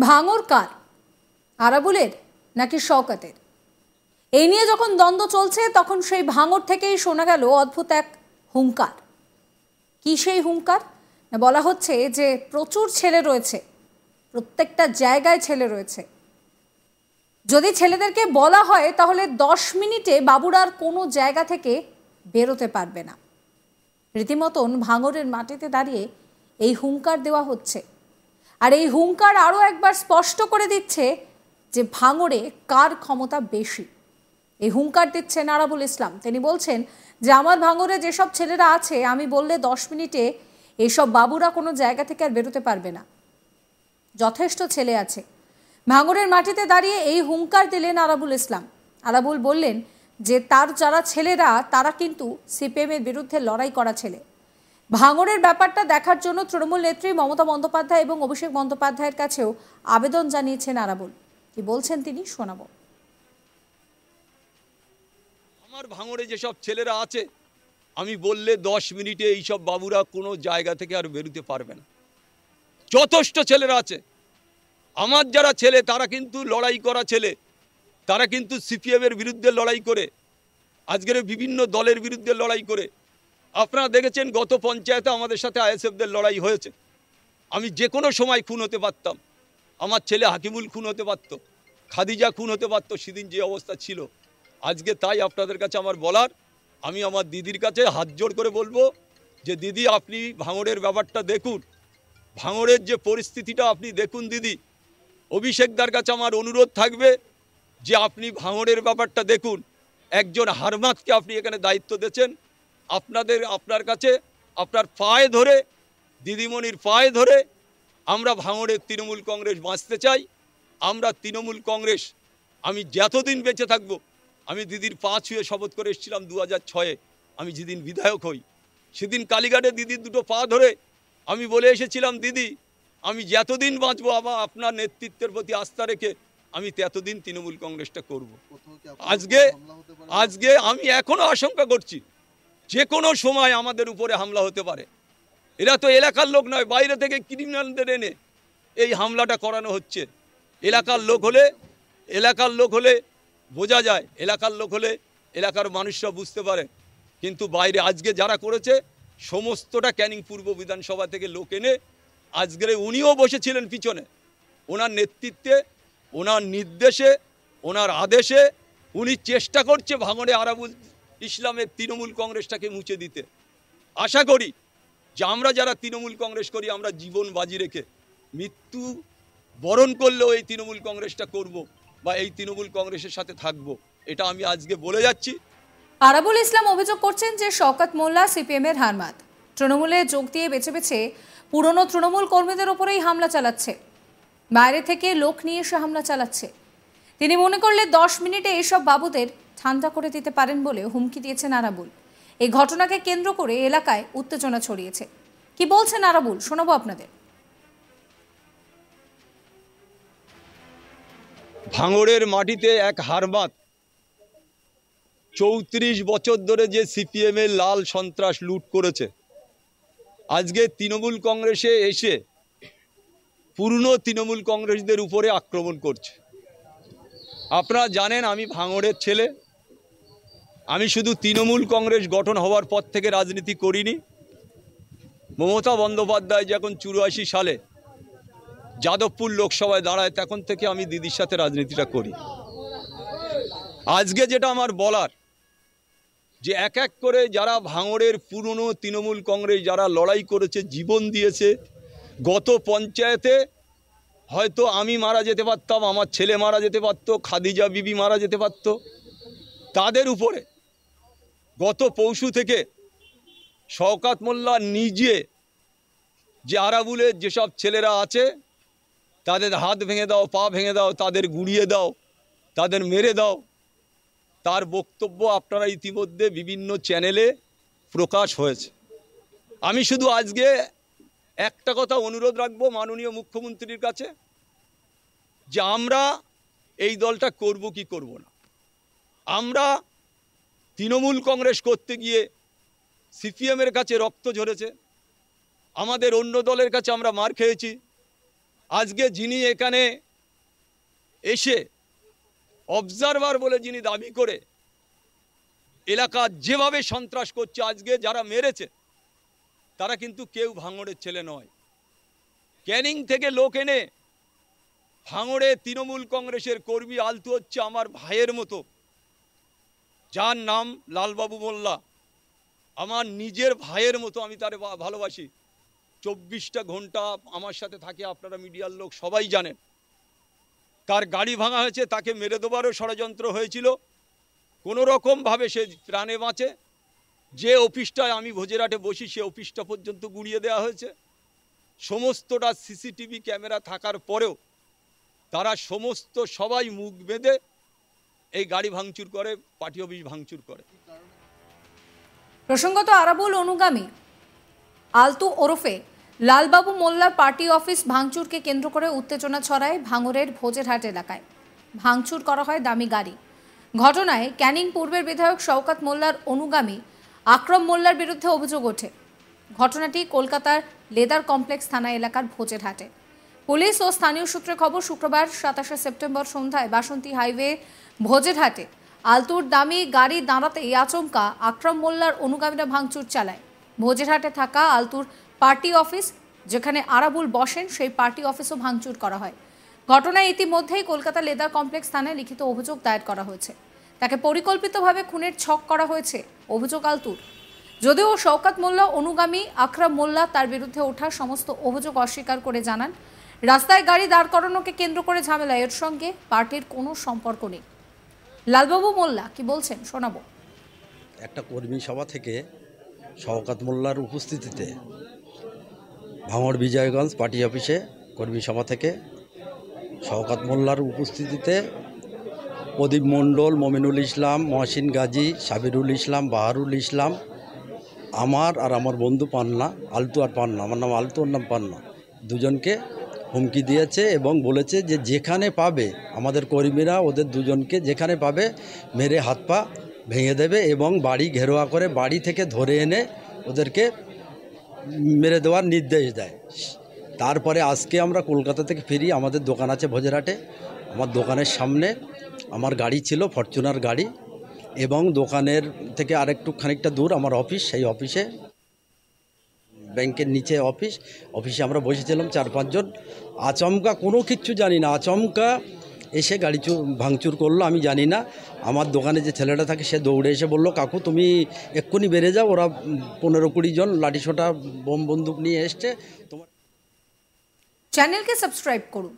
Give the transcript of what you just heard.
ভাঙর কার, আরাবুলের নাকি শওকতের? এই নিয়ে যখন দ্বন্দ্ব চলছে তখন সেই ভাঙর থেকেই শোনা গেল অদ্ভুত এক হুঙ্কার। কি সেই হুঙ্কার? না, বলা হচ্ছে যে প্রচুর ছেলে রয়েছে, প্রত্যেকটা জায়গায় ছেলে রয়েছে। যদি ছেলেদেরকে বলা হয় তাহলে 10 মিনিটে বাবুরার কোনো জায়গা থেকে বেরোতে পারবে না। রীতিমতন ভাঙরের মাটিতে দাঁড়িয়ে এই হুঙ্কার দেওয়া হচ্ছে। আর এই হুঙ্কার আরও একবার স্পষ্ট করে দিচ্ছে যে ভাঙরে কার ক্ষমতা বেশি। এই হুঙ্কার দিচ্ছেন আরাবুল ইসলাম। তিনি বলছেন যে আমার ভাঙরে যেসব ছেলেরা আছে, আমি বললে 10 মিনিটে এইসব বাবুরা কোনো জায়গা থেকে আর বেরোতে পারবে না, যথেষ্ট ছেলে আছে। ভাঙরের মাটিতে দাঁড়িয়ে এই হুঙ্কার দিলেন আরাবুল ইসলাম। আরাবুল বললেন যে তার যারা ছেলেরা তারা কিন্তু সিপিএমের বিরুদ্ধে লড়াই করা ছেলে। ভাঙরের ব্যাপারটা দেখার জন্য তৃণমূল নেত্রী মমতা বন্দ্যোপাধ্যায় এবং অভিষেক বন্দ্যোপাধ্যায়ের কাছেও আবেদন জানিয়েছেন আরাবুল। কি বলছেন তিনি শোনাবো। আমার ভাঙরে যেসব ছেলেরা আছে, আমি বললে 10 মিনিটে এইসব বাবুরা কোনো জায়গা থেকে আর বেরোতে পারবে না, যথেষ্ট ছেলেরা আছে। আমার যারা ছেলে তারা কিন্তু লড়াই করা ছেলে, তারা কিন্তু সিপিএমের বিরুদ্ধে লড়াই করে, আজকের বিভিন্ন দলের বিরুদ্ধে লড়াই করে। আপনারা দেখেছেন গত পঞ্চায়েতে আমাদের সাথে আইএসএফদের লড়াই হয়েছে। আমি যে কোনো সময় খুন হতে পারতাম, আমার ছেলে হাকিমুল খুন হতে পারত, খাদিজা খুন হতে পারত, সেদিন যে অবস্থা ছিল। আজকে তাই আপনাদের কাছে আমার বলার, আমি আমার দিদির কাছে হাত জোড় করে বলবো যে দিদি, আপনি ভাঙড়ের ব্যাপারটা দেখুন, ভাঙড়ের যে পরিস্থিতিটা আপনি দেখুন দিদি। অভিষেকদার কাছে আমার অনুরোধ থাকবে যে আপনি ভাঙড়ের ব্যাপারটা দেখুন। একজন হারমাতকে আপনি এখানে দায়িত্ব দিয়েছেন। আপনার কাছে আপনার পায়ে ধরে, দিদিমণির পায়ে ধরে আমরা ভাঙড়ের তৃণমূল কংগ্রেস বাঁচতে চাই। আমরা তৃণমূল কংগ্রেস, আমি যতদিন বেঁচে থাকব, আমি দিদির পা ছুঁয়ে শপথ করে এসেছিলাম 2006-এ। আমি যেদিন বিধায়ক হই সেদিন কালীঘাটে দিদির দুটো পা ধরে আমি বলে এসেছিলাম, দিদি আমি যতদিন বাঁচবো আপনার নেতৃত্বের প্রতি আস্থা রেখে আমি ততদিন তৃণমূল কংগ্রেসটা করব। আজকে আমি এখনো আশঙ্কা করছি যে কোনো সময় আমাদের উপরে হামলা হতে পারে। এরা তো এলাকার লোক নয়, বাইরে থেকে ক্রিমিনালদের এনে এই হামলাটা করানো হচ্ছে। এলাকার লোক হলে বোঝা যায়, এলাকার লোক হলে এলাকার মানুষরা বুঝতে পারে। কিন্তু বাইরে আজকে যারা করেছে সমস্তটা ক্যানিং পূর্ব বিধানসভা থেকে লোক এনে, আজকের উনিও বসেছিলেন পিছনে, ওনার নেতৃত্বে, ওনার নির্দেশে, ওনার আদেশে উনি চেষ্টা করছে ভাঙড়ে আরাবুল ইসলামের তৃণমূল কংগ্রেসটাকে মুছে দিতে। আশা করি যে আমরা যারা তৃণমূল কংগ্রেস করি, আমরা জীবন বাজি রেখে মৃত্যু বরণ করলেও এই তৃণমূল কংগ্রেসটা করব বা এই তৃণমূল কংগ্রেসের সাথে থাকব, এটা আমি আজকে বলে যাচ্ছি। আরাবুল ইসলাম অভিযোগ করছেন যে শওকত মোল্লা সিপিএমের হারমাত, তৃণমূলে যোগ দিয়ে বেছে বেছে পুরনো তৃণমূল কর্মীদের ওপরেই হামলা চালাচ্ছে, বাইরে থেকে লোক নিয়ে এসে হামলা চালাচ্ছে। তিনি মনে করলে 10 মিনিটে এইসব বাবুদের ঠান্ডা করে দিতে পারেন বলে হুমকি দিয়েছেন আরাবুল। এই ঘটনাকে কেন্দ্র করে এলাকায় উত্তেজনা ছড়িয়েছে। কি বলছেন আরাবুল শোনাবো আপনাদের। ভাঙড়ের মাটিতে এক হারমাত 34 বছর ধরে যে সিপিএমের লাল সন্ত্রাস লুট করেছে, আজকে তৃণমূল কংগ্রেসে এসে পুরনো তৃণমূল কংগ্রেসদের উপরে আক্রমণ করছে। আপনারা জানেন আমি ভাঙড়ের ছেলে, আমি শুধু তৃণমূল কংগ্রেস গঠন হওয়ার পর থেকে রাজনীতি করিনি। মমতা বন্দ্যোপাধ্যায় যখন 84 সালে যাদবপুর লোকসভায় দাঁড়ায় তখন থেকে আমি দিদির সাথে রাজনীতিটা করি। আজকে যেটা আমার বলার, যে এক এক করে যারা ভাঙড়ের পুরনো তৃণমূল কংগ্রেস যারা লড়াই করেছে, জীবন দিয়েছে, গত পঞ্চায়েতে হয়তো আমি মারা যেতে পারতাম, আমার ছেলে মারা যেতে পারতো, খাদিজা বিবি মারা যেতে পারতো, তাদের উপরে গত পরশু থেকে শওকত মোল্লা নিজে যে আরাবুলের যেসব ছেলেরা আছে তাদের হাত ভেঙে দাও, পা ভেঙে দাও, তাদের গুড়িয়ে দাও, তাদের মেরে দাও, তার বক্তব্য আপনারা ইতিমধ্যে বিভিন্ন চ্যানেলে প্রকাশ হয়েছে। আমি শুধু আজকে একটা কথা অনুরোধ রাখবো মাননীয় মুখ্যমন্ত্রীর কাছে, যে আমরা এই দলটা করব কি করব না। আমরা তৃণমূল কংগ্রেস করতে গিয়ে সিপিএমের কাছে রক্ত ঝরেছে, আমাদের অন্য দলের কাছে আমরা মার খেয়েছি, আজকে যিনি এখানে এসে অবজারভার বলে যিনি দাবি করে এলাকা যেভাবে সন্ত্রাস করছে, আজকে যারা মেরেছে তারা কিন্তু কেউ ভাঙড়ের ছেলে নয়। ক্যানিং থেকে লোক এনে ভাঙড়ে তৃণমূল কংগ্রেসের কর্মী আলতু হচ্ছে আমার ভাইয়ের মতো, যার নাম লালবাবু মোল্লা, আমার নিজের ভাইয়ের মতো, আমি তার ভালোবাসি। 24টা ঘন্টা আমার সাথে থাকে, আপনারা মিডিয়ার লোক সবাই জানেন। তার গাড়ি ভাঙা হয়েছে, তাকে মেরে দেবারও ষড়যন্ত্র হয়েছিল, কোনো রকমভাবে সে প্রাণে বাঁচে। যে অফিসটায় আমি ভোজেরহাটে বসি সে অফিসটা পর্যন্ত গুঁড়িয়ে দেওয়া হয়েছে। সমস্তটা সিসিটিভি ক্যামেরা থাকার পরেও তারা সবাই মুখ বেঁধে এই গাড়ি ভাঙচুর করে, পার্টি অফিস ভাঙচুর করে। প্রসঙ্গত আরাবুল অনুগামী আলতু ওরফে লালবাবু মোল্লার পার্টি অফিস ভাঙচুরকে কেন্দ্র করে উত্তেজনা ছড়ায় ভাঙড়ের ভোজেরহাট এলাকায়। ভাঙচুর করা হয় দামি গাড়ি। ঘটনায় ক্যানিং পূর্বের বিধায়ক শওকত মোল্লার অনুগামী আকরম মোল্লার বিরুদ্ধে অভিযোগ ওঠে। ঘটনাটি কলকাতার লেদার কমপ্লেক্স থানা এলাকার ভোজেরহাটে। পুলিশ ও স্থানীয় সূত্রে খবর, শুক্রবার 27 সেপ্টেম্বর সন্ধ্যায় বাসন্তী হাইওয়ে ভোজেরহাটে আলতুর দামি গাড়ি দাঁড়াতেই আচমকা আকরম মোল্লার অনুগামীরা ভাঙচুর চালায়। ভোজেরহাটে থাকা আলতুর পার্টি অফিস, যেখানে আরাবুল বসেন, সেই পার্টি অফিসও ভাঙচুর করা হয়। ঘটনায় ইতিমধ্যেই কলকাতা লেদার কমপ্লেক্স থানায় লিখিত অভিযোগ দায়ের করা হয়েছে। তাকে পরিকল্পিতভাবে খুনের ছক করা হয়েছে অভিযোগ আলতুর। যদিও শওকত মোল্লা অনুগামী আকরম মোল্লা তার বিরুদ্ধে ওঠা সমস্ত অভিযোগ অস্বীকার করে জানান, রাস্তায় গাড়ি দাঁড় করানোকে কেন্দ্র করে ঝামেলা, এর সঙ্গে পার্টির কোনো সম্পর্ক নেই। লালবাবু মোল্লা কি বলছেন শোনাবো। একটা কর্মী সভা থেকে শওকত মোল্লার উপস্থিতিতে ভাঙড় বিজয়গঞ্জ পার্টি অফিসে কর্মী সভা থেকে শওকত মোল্লার উপস্থিতিতে প্রদীপ মণ্ডল, মমিনুল ইসলাম, মহসিন গাজী, সাবিরুল ইসলাম, বাহারুল ইসলাম, আমার আর আমার বন্ধু পান্না, আলতু আর পান্না, আমার নাম আলতু, ওর নাম পান্না, দুজনকে হুমকি দিয়েছে এবং বলেছে যে যেখানে পাবে আমাদের কর্মীরা ওদের দুজনকে যেখানে পাবে মেরে হাত পা ভেঙে দেবে এবং বাড়ি ঘেরোয়া করে বাড়ি থেকে ধরে এনে ওদেরকে মেরে দেওয়ার নির্দেশ দেয়। তারপরে আজকে আমরা কলকাতা থেকে ফিরি, আমাদের দোকান আছে ভোজেরহাটে, আমার দোকানের সামনে আমার গাড়ি ছিল, ফরচুনার গাড়ি, এবং দোকানের থেকে আরেকটু খানিকটা দূর আমার অফিস, সেই অফিসে ব্যাংকের নিচে অফিসে আমরা বসেছিলাম 4-5 জন। আচমকা কোনো কিচ্ছু জানি না, আচমকা এসে গাড়ি ভাঙচুর করলো। আমি জানি না, আমার দোকানে যে ছেলেটা থাকে সে দৌড়ে এসে বলল, কাকু তুমি এক্ষুনি বেরিয়ে যাও, ওরা 15-20 জন লাঠিসোঁটা বোম বন্দুক নিয়ে এসছে। তোমার চ্যানেলকে সাবস্ক্রাইব করুন।